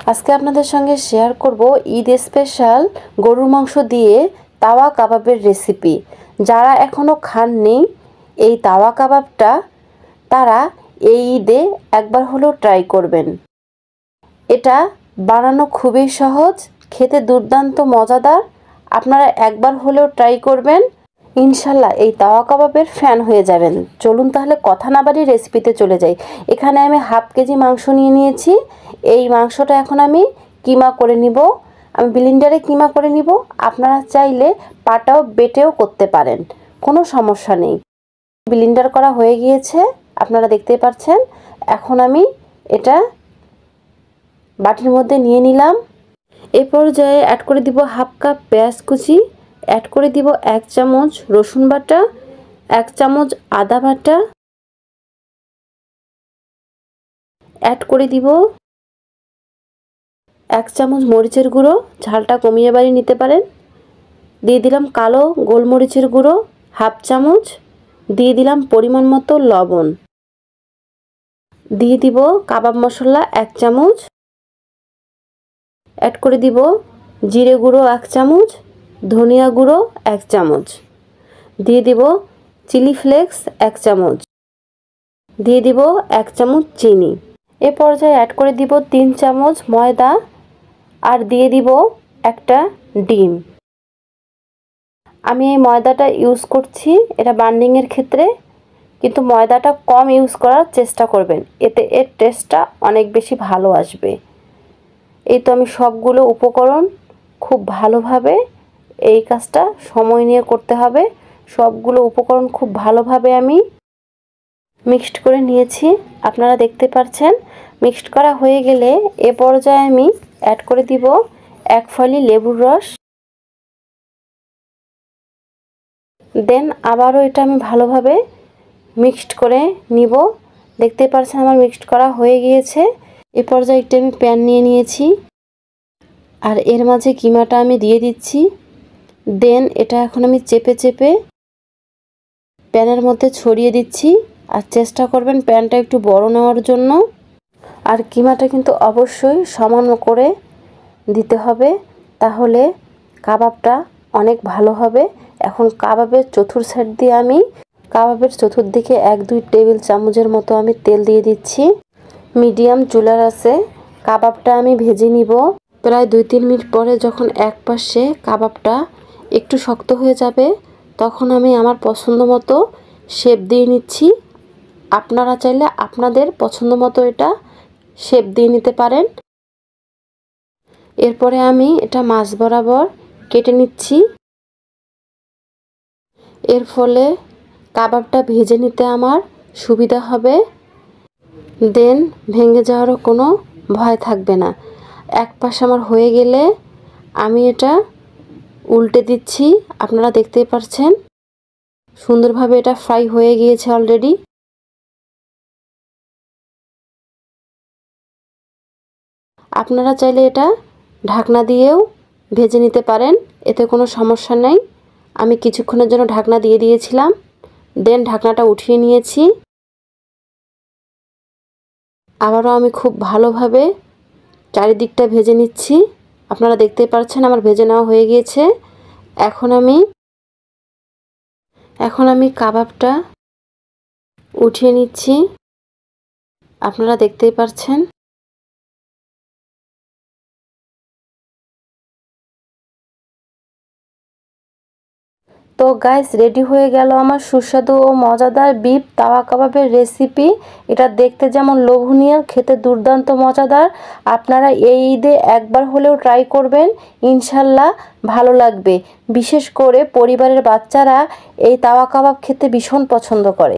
আজকে আপনাদের সঙ্গে শেয়ার করব ঈদ স্পেশাল গরুর মাংস দিয়ে তাওয়া কাবাবের রেসিপি। যারা এখনও খাননি এই তাওয়া কাবাবটা, তারা এই ঈদে একবার হলেও ট্রাই করবেন। এটা বানানো খুবই সহজ, খেতে দুর্দান্ত মজাদার। আপনারা একবার হলেও ট্রাই করবেন, ইনশাল্লাহ এই তাওয়া কাবাবের ফ্যান হয়ে যাবেন। চলুন তাহলে কথা না বাড়িয়ে রেসিপিতে চলে যাই। এখানে আমি হাফ কেজি মাংস নিয়ে নিয়েছি। এই মাংসটা এখন আমি কিমা করে নিব। আমি ব্লেন্ডারে কিমা করে নিব। আপনারা চাইলে পাটাও বেটেও করতে পারেন, কোনো সমস্যা নেই। ব্লেন্ডার করা হয়ে গিয়েছে, আপনারা দেখতেই পাচ্ছেন। এখন আমি এটা বাটির মধ্যে নিয়ে নিলাম। এ পর্যায়ে অ্যাড করে দিব হাফ কাপ পেঁয়াজ কুচি, অ্যাড করে দিব 1 চামচ রসুন বাটা, 1 চামচ আদা বাটা, অ্যাড করে দিব 1 চামচ মরিচের গুঁড়ো, ঝালটা কমিয়ে বাড়িয়ে নিতে পারেন। দিয়ে দিলাম কালো গোলমরিচের গুঁড়ো হাফ চামচ, দিয়ে দিলাম পরিমাণ মতো লবণ, দিয়ে দিব কাবাব মশলা 1 চামচ, অ্যাড করে দিব জিরে গুঁড়ো 1 চামচ, ধনিয়া গুঁড়ো 1 চামচ, দিয়ে দিব চিলি ফ্লেক্স 1 চামচ, দিয়ে দিব 1 চামচ চিনি। এ পর্যায়ে অ্যাড করে দিব 3 চামচ ময়দা, আর দিয়ে দিব একটা ডিম। আমি এই ময়দাটা ইউজ করছি এটা বান্ডিংয়ের ক্ষেত্রে, কিন্তু ময়দাটা কম ইউজ করার চেষ্টা করবেন, এতে এর টেস্টটা অনেক বেশি ভালো আসবে। এই তো আমি সবগুলো উপকরণ খুব ভালোভাবে, এই কাজটা সময় নিয়ে করতে হবে। সবগুলো উপকরণ খুব ভালোভাবে আমি মিক্সড করে নিয়েছি, আপনারা দেখতে পাচ্ছেন। মিক্সড করা হয়ে গেলে এ পর্যায়ে আমি অ্যাড করে দিব 1 ফালি লেবুর রস। দেন আবারও এটা আমি ভালোভাবে মিক্সড করে নিব। দেখতে পাচ্ছেন আমার মিক্সড করা হয়ে গিয়েছে। এ পর্যায়ে একটা আমি প্যান নিয়ে নিয়েছি, আর এর মাঝে কিমাটা আমি দিয়ে দিচ্ছি। দেন এটা এখন আমি চেপে চেপে প্যানের মধ্যে ছড়িয়ে দিচ্ছি, আর চেষ্টা করবেন প্যানটা একটু বড় নেওয়ার জন্য। আর কিমাটা কিন্তু অবশ্যই সমান করে দিতে হবে, তাহলে কাবাবটা অনেক ভালো হবে। এখন কাবাবের চতুর্থ দিয়ে আমি কাবাবের চতুর্দিকে 1-2 টেবিল চামচের মতো আমি তেল দিয়ে দিচ্ছি। মিডিয়াম চুলার আছে কাবাবটা আমি ভেজে নিব। প্রায় 2-3 মিনিট পরে যখন এক পাশে কাবাবটা একটু শক্ত হয়ে যাবে, তখন আমি আমার পছন্দ মতো শেপ দিয়ে নিচ্ছি। আপনারা চাইলে আপনাদের পছন্দ মতো এটা শেপ দিয়ে নিতে পারেন। এরপরে আমি এটা মাঝ বরাবর কেটে নিচ্ছি। এর ফলে কাবাবটা ভেজে নিতে আমার সুবিধা হবে, দেন ভেঙে যাওয়ারও কোনো ভয় থাকবে না। এক পাশ আমার হয়ে গেলে আমি এটা উল্টে দিচ্ছি। আপনারা দেখতেই পাচ্ছেন সুন্দরভাবে এটা ফ্রাই হয়ে গিয়েছে অলরেডি। আপনারা চাইলে এটা ঢাকনা দিয়েও ভেজে নিতে পারেন, এতে কোনো সমস্যা নেই। আমি কিছুক্ষণের জন্য ঢাকনা দিয়ে দিয়েছিলাম, দেন ঢাকনাটা উঠিয়ে নিয়েছি। আবারও আমি খুব ভালোভাবে চারিদিকটা ভেজে নিচ্ছি। আপনারা দেখতেই পাচ্ছেন আমার ভেজে নেওয়া হয়ে গিয়েছে। এখন আমি কাবাবটা উঠিয়ে নিচ্ছি, আপনারা দেখতেই পাচ্ছেন। তো গাইস, রেডি হয়ে গেল আমার সুস্বাদু ও মজাদার বিফ তাওয়া কাবাবের রেসিপি। এটা দেখতে যেমন লোভনীয়, খেতে দুর্দান্ত মজাদার। আপনারা এই ঈদে একবার হলেও ট্রাই করবেন, ইনশাল্লাহ ভালো লাগবে। বিশেষ করে পরিবারের বাচ্চারা এই তাওয়া কাবাব খেতে ভীষণ পছন্দ করে।